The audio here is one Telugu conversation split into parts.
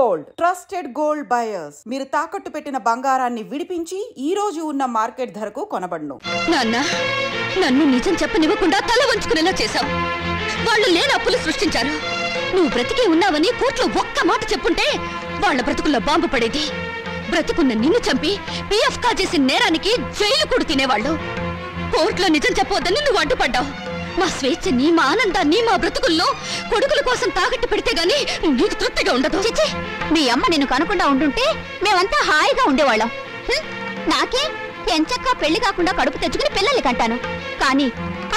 Gold, trusted gold buyers. మీరు తాకట్టు పెట్టిన బంగారాన్ని విడిపించి ఈ రోజు ఉన్న మార్కెట్ ధరకు కొనబడును. నాన్న, నన్ను నిజం చెప్పనివ్వకుండా తల వంచుకునేలా చేశావు. వాళ్ళు లేని అప్పులు సృష్టించారు. నువ్వు బ్రతికే ఉన్నావని కోర్టులో ఒక్క మాట చెప్పుంటే వాళ్ళ బ్రతుకుల్లో బాంబు పడేది. బ్రతుకున్న నిన్ను చంపి పిఎఫ్ కాజేసిన నేరానికి జైలు కూడా తినేవాళ్ళు. కోర్టులో నిజం చెప్పవద్దని నువ్వు అడ్డుపడ్డావు. మా స్వేచ్ఛని, మా ఆనందాన్ని, మా బ్రతుకుల్లో కొడుకుల కోసం తాకట్టు పెడితే గానీ నీకు తృప్తిగా ఉండదు. చిచ్చి, మీ అమ్మ నిన్ను కనుకుండా ఉండుంటే మేమంతా హాయిగా ఉండేవాళ్ళం. నాకే ఎంచక్కా పెళ్లి కాకుండా కడుపు తెచ్చుకుని పిల్లల్ని కంటాను. కానీ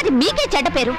అది మీకే చెడ్డ పేరు.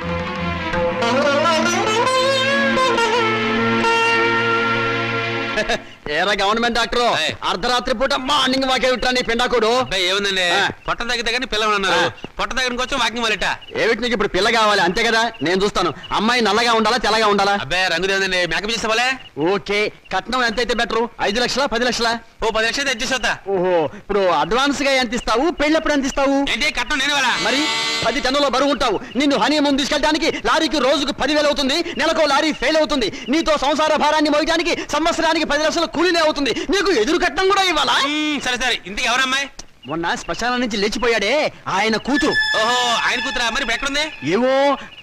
ఏరా గవర్నమెంట్ డాక్టర్, అర్ధరాత్రి పూట మార్నింగ్ వాకే విట్టాను పిండాకుడు. ఏముందండి, పొట్ట తగ్గితే కానీ పిల్లలు అన్నారు. పొట్ట దగ్గరికి వచ్చి వాకింగ్ వాళ్ళట. ఏమిటి నీకు ఇప్పుడు పిల్ల కావాలి అంతే కదా? నేను చూస్తాను. అమ్మాయి నల్లగా ఉండాలా తెల్లగా ఉండాలా? అబ్బాయి రంగు లేదండి, మేకప్ చేసేవాళ్ళే. ఓకే, కట్నం ఎంత అయితే బెటర్? 5 లక్షలా 10 లక్షలా? ఓ 10 లక్షలు తెచ్చేసా. ఓహో, ఇప్పుడు అడ్వాన్స్ గా ఎంత ఇస్తావు? పెళ్ళప్పుడు ఎంత ఇస్తావు? ఏంటి కట్నం నేను వాళ్ళ? మరి 10 టన్నుల బరువు ఉంటావు. నిన్ను హనీమూన్ తీసుకెళ్ళడానికి లారీకి రోజుకు 10,000 అవుతుంది. నెలకు లారీ ఫెయిల్ అవుతుంది. నీతో సంసార భారాన్ని మోయడానికి సంవత్సరానికి 10 లక్షల కూలీనే అవుతుంది. నీకు ఎదురు కట్నం కూడా ఇవ్వాలా? సరే సరే, ఇంటికి ఎవరమ్మాయి? మొన్న శ్మశానం నుంచి లేచిపోయాడే ఆయన కూతురు. ఓహో, ఆయన కూతురా? మరి ఇప్పుడు ఎక్కడుంది? ఏవో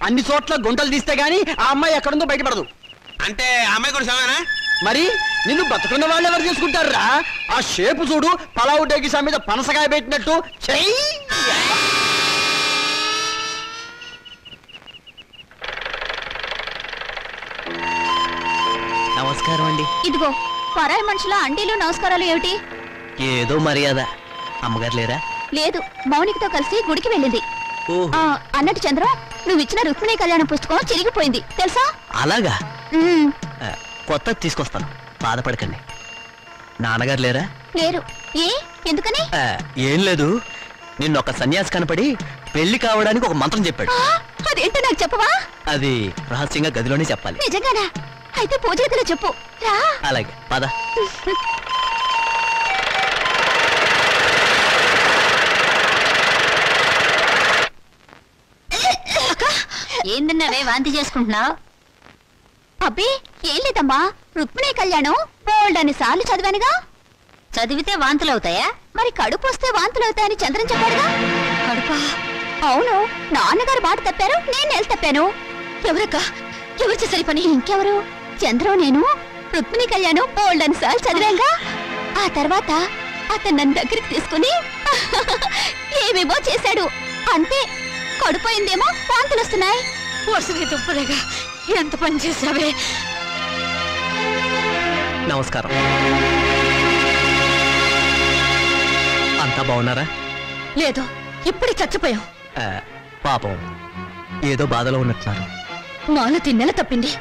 అన్ని చోట్ల గుంటలు తీస్తే గానీ ఆ అమ్మాయి ఎక్కడుందో బయటపడదు. అంటే అమ్మాయి కూడా శవమేనా? మరి నిన్ను బతుకున్న వాళ్ళు ఎవరు చేసుకుంటారా? ఆ షేపు చూడు, పలావు డేగిసా మీద పనసకాయ పెట్టినట్టు. చెయ్యి. నమస్కారం అండి. ఇదిగో పరాయి మనుషుల అండీలు నమస్కారాలు ఏమిటి? ఏదో మర్యాద. అమ్మగారు లేరా? లేదు, మౌనికతో కలిసి గుడికి వెళ్ళింది. అన్నట్టు చంద్రం, నువ్వు ఇచ్చిన రుక్మిణి కళ్యాణ పుస్తకం చిరిగిపోయింది తెలుసా? అలాగా? కొత్త తీసుకొస్తాను, బాధపడకండి. నాన్నగారు లేరా? లేరు. ఏ, ఎందుకని? ఏం లేదు, నిన్నొక సన్యాసి కనపడి పెళ్లి కావడానికి ఒక మంత్రం చెప్పాడు. అదేంటో నాకు చెప్పవా? అది రహస్యంగా గదిలోనే చెప్పాలి. నిజంగానా? అయితే పూజ గదిలో చెప్పు. అలాగే, పద. ఏందన్నావే వాంతి చేసుకుంటున్నావు? అబ్బే ఏం లేదమ్మా, రుక్మిణి కళ్యాణం బోల్డన్ని సార్లు చదివానుగా. చదివితే వాంతులు అవుతాయా? మరి కడుపు వస్తే వాంతులు అవుతాయని చంద్రం చెప్పాడుగా. కడుపా? అవును, నాన్నగారు బాట తప్పారు, నేను నెల తప్పాను. ఎవరక్క? ఎవరు చేసరి పని? ఇంకెవరు? చంద్రం నేను రుక్మిణి కళ్యాణం బోల్డన్ని సార్లు చదివాంగా. ఆ తర్వాత అతను నన్ను దగ్గరికి తీసుకుని ఏమేమో చేశాడు. అంతే, కడుపోయిందేమో వాంతులు వస్తున్నాయి. వసతి తుప్పలేగా ఎంత పని చేసావే. నమస్కారం. అంతా బాగున్నారా? లేదు, ఇప్పుడే చచ్చిపోయాం. పాపం ఏదో బాధలో ఉన్నట్టున్నారు. మాలతి నెల తప్పింది.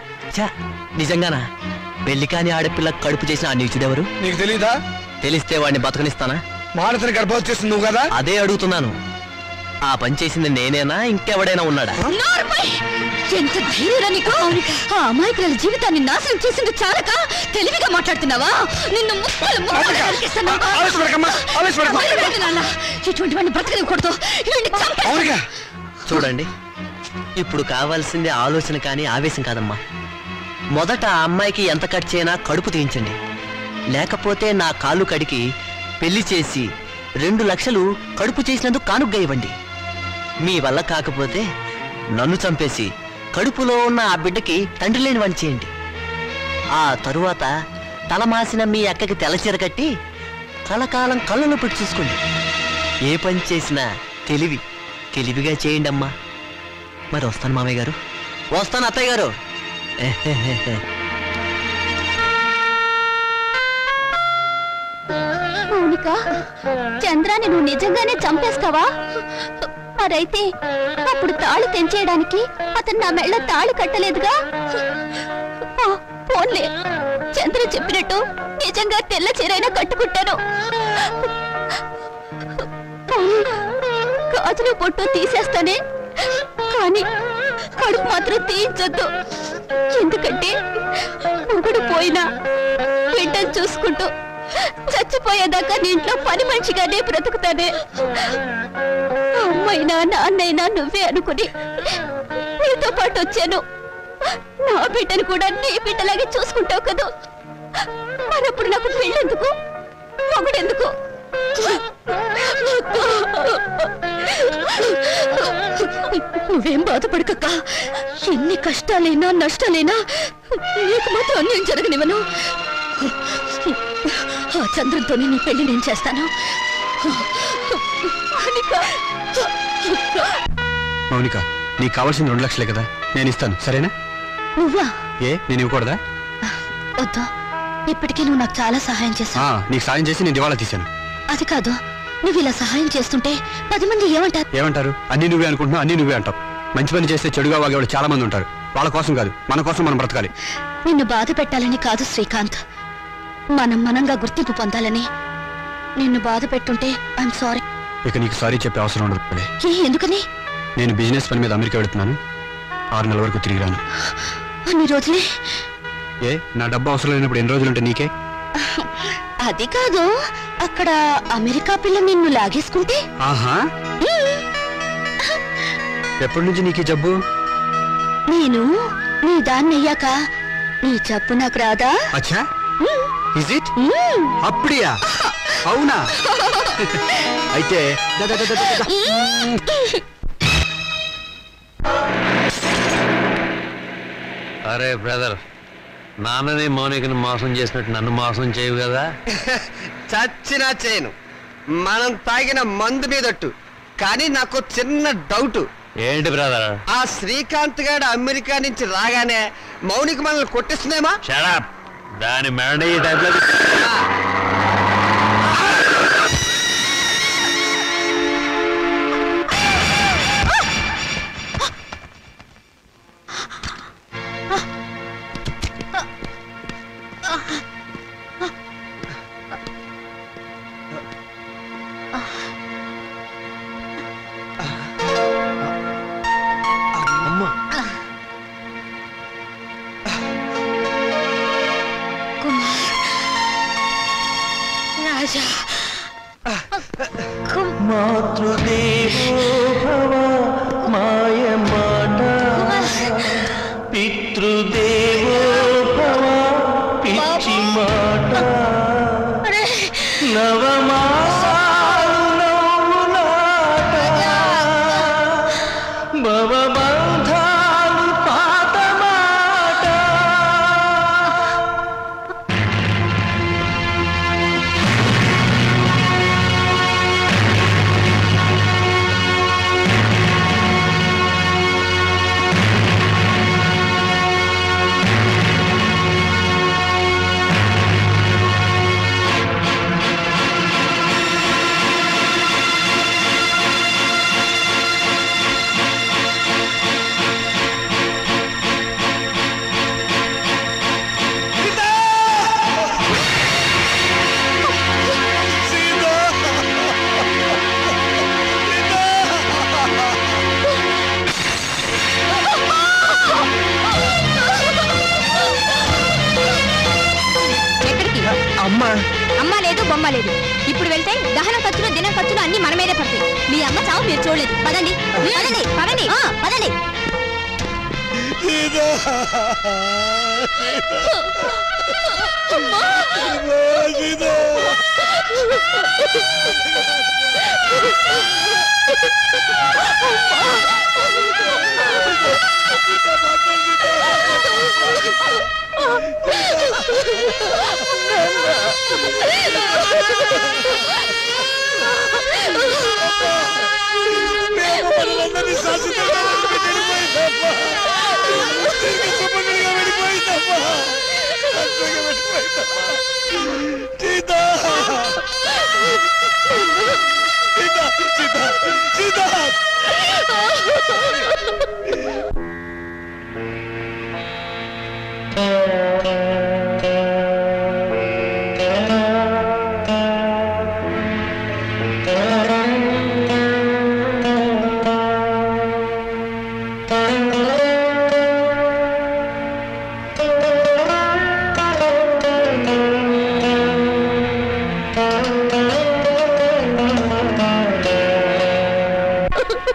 నిజంగానా? పెళ్లి కాని ఆడపిల్ల కడుపు చేసిన ఆ నీచుడెవరు? నీకు తెలీదా? తెలిస్తే వాడిని బతకనిస్తానా? మాలతిని గర్భవతి చేస్తుంది నువ్వు కదా? అదే అడుగుతున్నాను. ఆ పని చేసింది నేనేనా, ఇంకెవడైనా ఉన్నాడా? ఎంత ధైర్యం నీకు! ఆ అమాయకుల జీవితాన్ని నాశనం చేసింది చాలక తెలివిగా మాట్లాడుతున్నావా? నిన్ను ఇటువంటి వాడిని బ్రతకనివ్వకూడదు. చూడండి, ఇప్పుడు కావాల్సింది ఆలోచన కానీ ఆవేశం కాదమ్మా. మొదట ఆ అమ్మాయికి ఎంత ఖర్చు అయినా కడుపు తీయించండి. లేకపోతే నా కాళ్ళు కడికి పెళ్లి చేసి 2 లక్షలు కడుపు చేసినందుకు కానుగ్గా ఇవ్వండి. మీ వల్ల కాకపోతే నన్ను చంపేసి కడుపులో ఉన్న ఆ బిడ్డకి తండ్రి లేని వాడిని చేయండి. ఆ తరువాత తలమాసిన మీ అక్కకి తెల్లచీర కట్టి కలకాలం కళ్ళను పెట్టి చూసుకోండి. ఏ పని చేసినా తెలివిగా చేయండి అమ్మా. మరి వస్తాను మామయ్య గారు. వస్తాను అత్తయ్య గారు. మౌనిక, చంద్రాన్ని నువ్వు నిజంగానే చంపేస్తావా? మరైతే అప్పుడు తాళి తెంచేయడానికి అతను నా మెళ్ళ తాళి కట్టలేదుగా. ఫోన్లే, చంద్ర చెప్పినట్టు నిజంగా తెల్ల చీరైనా కట్టుకుంటాను. గాజులు పొట్టు తీసేస్తానే, కానీ కడుపు మాత్రం తీయించొద్దు. ఎందుకంటే మొగుడు పోయినా బిడ్డను చూసుకుంటూ చచ్చిపోయేదాకా నీ ఇంట్లో పని మనిషిగానే బ్రతుకుతానే. అమ్మైనా నాన్నైనా నువ్వే అనుకుని నీతో పాటు వచ్చాను. నా బిడ్డను కూడా నీ బిడ్డలాగే చూసుకుంటావు కదా. మన లేనప్పుడు నాకు పెళ్ళెందుకు, మొగుడెందుకు? నువ్వేం బాధపడకక్క. ఎన్ని కష్టాలైనా నష్టాలైనా నీకు మాత్రం అన్యాయం జరగనివ్వను. ఆ చంద్రంతోనే నీ పెళ్లి నేను చేస్తాను. మౌనిక, నీకు కావాల్సింది 2 లక్షలే కదా, నేను ఇస్తాను, సరేనా? నువ్వా? నేను ఇవ్వకూడదా? వద్దు, ఇప్పటికీ నువ్వు నాకు చాలా సహాయం చేశావు. నీకు సాయం చేసి నేను దివాళా తీశాను. అది కాదు, నువ్వు ఇలా సహాయం చేస్తుంటే 10 మంది ఏమంటారు? అన్ని నువ్వే అనుకుంటున్నావు, అన్ని నువ్వే అంటావు. మంచి పని చేస్తే చెడుగా వాగేవాళ్ళు చాలా మంది ఉంటారు. వాళ్ళ కోసం కాదు, మన కోసం మనం బ్రతకాలి. నిన్ను బాధ పెట్టాలని కాదు శ్రీకాంత్, మనంగా గుర్తింపు పొందాలని. నిన్ను బాధ పెట్టుంటే ఐఎమ్ సారీ. ఇక నీకు సారీ చెప్పే అవసరం ఉండదు. ఎందుకని? నేను బిజినెస్ పని మీద అమెరికా వెళుతున్నాను. 6 నెలల వరకు తిరిగి రాను. అన్ని రోజులే? నా డబ్బు అవసరం లేనప్పుడు ఎన్ని రోజులుంటే నీకే? అది కాదు, అక్కడ అమెరికా పిల్ల నిన్ను లాగేసుకుంటే? ఎప్పటి నుంచి నీకు జబ్బు? నేను నీ దాన్ని అయ్యాక నీ జబ్బు నాకు రాదా? అచ్చా, ఇస్ ఇట్? అప్పుడియా? అవునా? అయితే అరే బ్రదర్, నాన్నని మౌనికని మోసం చేసినట్టు నన్ను మోసం చేయవు కదా? చచ్చినా చేయను. మనం తాగిన మందు మీదట్టు. కానీ నాకు చిన్న డౌట్. ఏంటి బ్రదర్? ఆ శ్రీకాంత్ గారు అమెరికా నుంచి రాగానే మౌనిక మనల్ని కొట్టిస్తుందేమా? షడప్, దాని మెడ ఈ టైప్లో. మాతృదేవో భవ మాయమాట, పితృదేవో భవ పిచ్చి మాట, నవమాసాలు నవ్వులాట, భవబంధాలు పాత మాట. అమ్మ లేదు, బొమ్మ లేదు. ఇప్పుడు వెళ్తే దహన ఖర్చులు, దినం ఖర్చులు అన్ని మన మీదే పడతాయి. మీ అమ్మ చావు మీరు చూడలేదు. పదండి పదండి పదండి పదండి.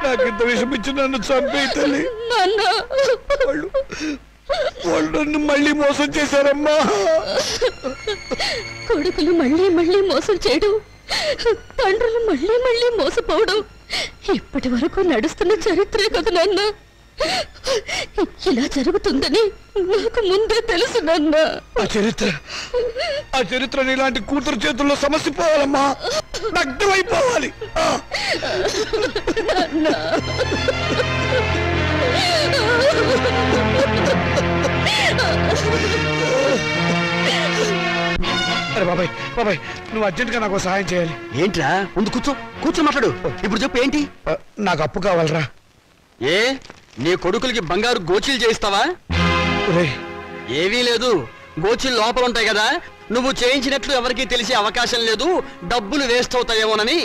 నాకింత విషమిచ్చి నన్ను చంపే తల్లి. వాళ్ళు నన్ను మళ్ళీ మోసం చేశారమ్మా. కొడుకులు మళ్ళీ మళ్ళీ మోసం చేయడం, తండ్రులు మళ్ళీ మళ్ళీ మోసపోవడం ఇప్పటి వరకు నడుస్తున్న చరిత్రే కదా నాన్న. ఇలా జరుగుతుందని నాకు ముందే తెలుసు నాన్న. ఆ చరిత్ర ఇలాంటి కూతురు చేతుల్లో సమస్య పోవాలమ్మా, దగ్ధమైపోవాలి. అరే బాబాయ్ బాబాయ్, నువ్వు అర్జెంట్ గా నాకు సహాయం చేయాలి. ఏంట్రా? ముందు కూర్చో మాట్లాడు. ఇప్పుడు చెప్పు ఏంటి? నాకు అప్పు కావాలరా. ఏ నీ కొడుకులకి బంగారు గోచీలు చేయిస్తావా? ఏవీ లేదు, గోచీలు లోపల ఉంటాయి కదా, నువ్వు చేయించినట్లు ఎవరికీ తెలిసే అవకాశం లేదు, డబ్బులు వేస్ట్ అవుతాయేమోనని.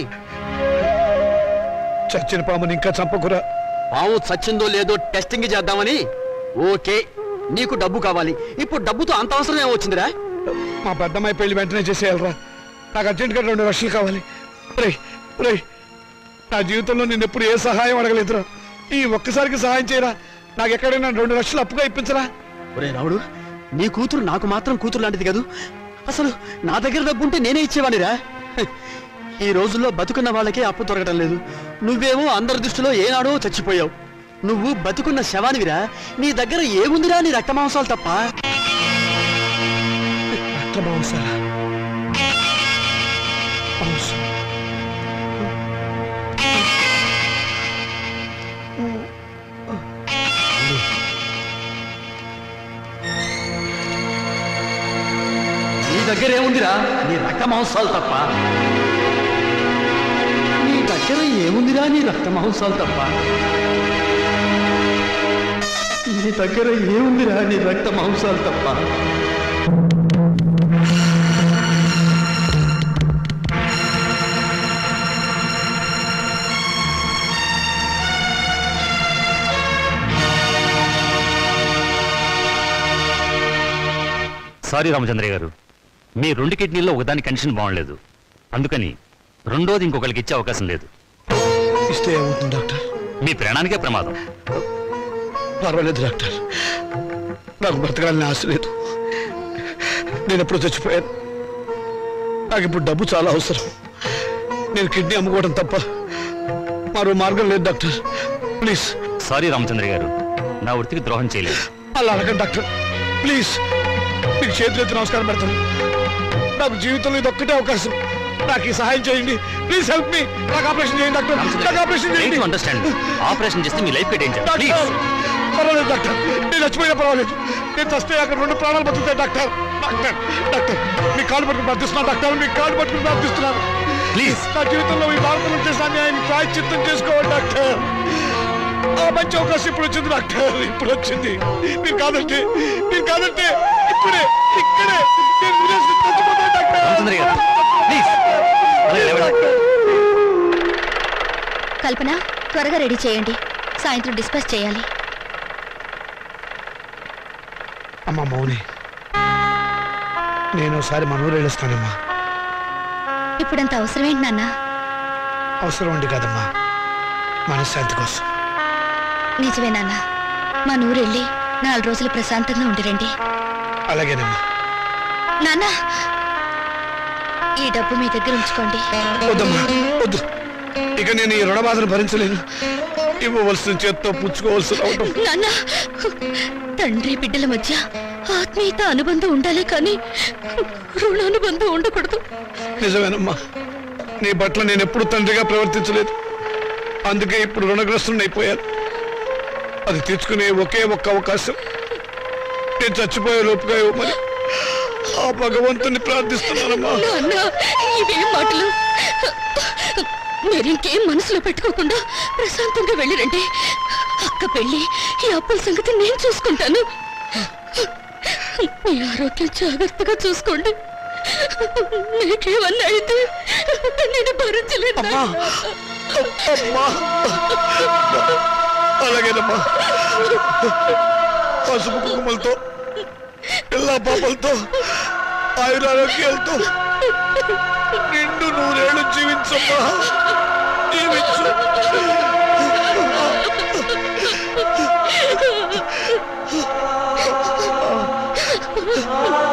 చచ్చిన పాముని ఇంకా చంపకురా. పాము చచ్చిందో లేదో టెస్టింగ్ చేద్దామని. ఓకే, నీకు డబ్బు కావాలి. ఇప్పుడు డబ్బుతో అంత అవసరం ఏమొచ్చిందిరా? మా పెద్దమ్మాయి పెళ్లి వెంటనే చేసేయాలరా. నాకు అర్జెంట్గా 2 లక్షలు కావాలి. నా జీవితంలో నేను ఎప్పుడు ఏ సహాయం అడగలేదురా. ఈ ఒక్కసారికి సహాయం చేయరా. నాకు ఎక్కడైనా 2 లక్షలు అప్పుగా ఇప్పించరా. ఒరే రాముడు, నీ కూతురు నాకు మాత్రం కూతురు లాంటిది కాదు. అసలు నా దగ్గర డబ్బు ఉంటే నేనే ఇచ్చేవాడిరా. ఈ రోజుల్లో బతుకున్న వాళ్ళకే అప్పు దొరకటం లేదు. నువ్వేమో అందరి దృష్టిలో ఏనాడో చచ్చిపోయావు. నువ్వు బతుకున్న శవానివిరా. నీ దగ్గర ఏముందిరా? నీ రక్త మాంసాలు తప్ప. నీ దగ్గర ఏముందిరా? నీ రక్త మాంసాలు తప్ప. నీ దగ్గర ఏముందిరా? నీ రక్త మాంసాలు తప్ప. నీ దగ్గర ఏముందిరా? నీ రక్త మాంసాలు తప్ప. సారీ రామచంద్ర గారు, మీ 2 కిడ్నీల్లో ఒకదాని కండిషన్ బాగుండలేదు, అందుకని రెండోది ఇంకొకరికి ఇచ్చే అవకాశం లేదు. ఇస్తే ఏమవుతుంది డాక్టర్? మీ ప్రాణానికే ప్రమాదం. పర్వాలేదు డాక్టర్, నాకు బ్రతకాలని ఆశ లేదు. నేను ఎప్పుడు చచ్చిపోయాను. నాకు ఇప్పుడు డబ్బు చాలా అవసరం. నేను కిడ్నీ అమ్ముకోవడం తప్ప మరో మార్గం లేదు డాక్టర్. ప్లీజ్. సారీ రామచంద్ర గారు, నా వృత్తికి ద్రోహం చేయలేదు. అలా అడగండి డాక్టర్, ప్లీజ్. మీకు చేతులెత్తి నమస్కారం పెడతాను. నాకు జీవితంలో ఇది ఒక్కటే అవకాశం. నాకు ఈ సహాయం చేయండి. Please help me. నాకు ఆపరేషన్ చేయండి డాక్టర్. నాకు ఆపరేషన్ చేయండి. అండర్స్టాండ్. ఆపరేషన్ చేస్తే మీ లైఫ్ డేంజర్. డాక్టర్ పర్వాలేదు డాక్టర్, నేను చచ్చిపోయినా పర్వాలేదు. నేను చస్తే అక్కడ 2 ప్రాణాలు బతుకుతాయి డాక్టర్. డాక్టర్ డాక్టర్ మీ కాళ్ళు పట్టుకుని ప్రార్థిస్తున్నాను డాక్టర్. మీ కాళ్ళు పట్టుకుని ప్రార్థిస్తున్నాను. ప్లీజ్. నా జీవితంలో ఈ భారతంలో చేసిన అన్యాయాన్ని ప్రాయశ్చిత్తం చేసుకోవాలి డాక్టర్. ఆ మంచి అవకాశం ఇప్పుడు వచ్చింది డాక్టర్, ఇప్పుడు వచ్చింది. మీరు కాదంటే ఇక్కడే కల్పన, త్వరగా రెడీ చేయండి, సాయంత్రం డిస్పాచ్ చేయాలి. అమ్మా మౌని, నేను ఒకసారి మనూరు వెళ్ళొస్తానమ్మా. ఇప్పుడంత అవసరమేంటి నాన్న? అవసరం ఉండి కాదమ్మా, మనశ్శాంతి కోసం. నిజమే నాన్న, మా నూరు వెళ్ళి 4 రోజులు ప్రశాంతంగా ఉండిరండి. అలాగేనమ్మా. నాన్న, ఈ డబ్బు మీ దగ్గర ఉంచుకోండి. వద్దమ్మా వద్దు, ఇక నేను ఈ రుణబాధను భరించలేను. ఇవ్వవలసిన చేత్తో పుచ్చుకోవాల్సి రావడం. నాన్న, తండ్రి బిడ్డల మధ్య ఆత్మీయత అనుబంధం ఉండాలి కానీ రుణానుబంధం ఉండకూడదు. నిజమేనమ్మా, నీ పట్ల నేను ఎప్పుడు తండ్రిగా ప్రవర్తించలేదు. అందుకే ఇప్పుడు రుణగ్రస్తుని అయిపోయాను. అది తీర్చుకునే ఒకే ఒక్క అవకాశం నేను చచ్చిపోయే లోపుగా ఇవ్వమని ఆ భగవంతుని ప్రార్థిస్తున్నానమ్మా. ఇవేం మాటలు? మీరింకేం మనసులో పెట్టుకోకుండా ప్రశాంతంగా వెళ్ళిరండి. అక్క పెళ్ళి, ఈ అప్పుల సంగతి నేను చూసుకుంటాను. మీ ఆరోగ్యం జాగ్రత్తగా చూసుకోండి. మీకేమన్నా అయితే నేను భరించలేదు. అలాగేనమ్మా, పసుపు కుంకుమలతో పిల్ల పాపలతో ఆయురారోగ్యాలతో నిండు 100 ఏళ్ళు జీవించమ్మా, జీవించు. ఆ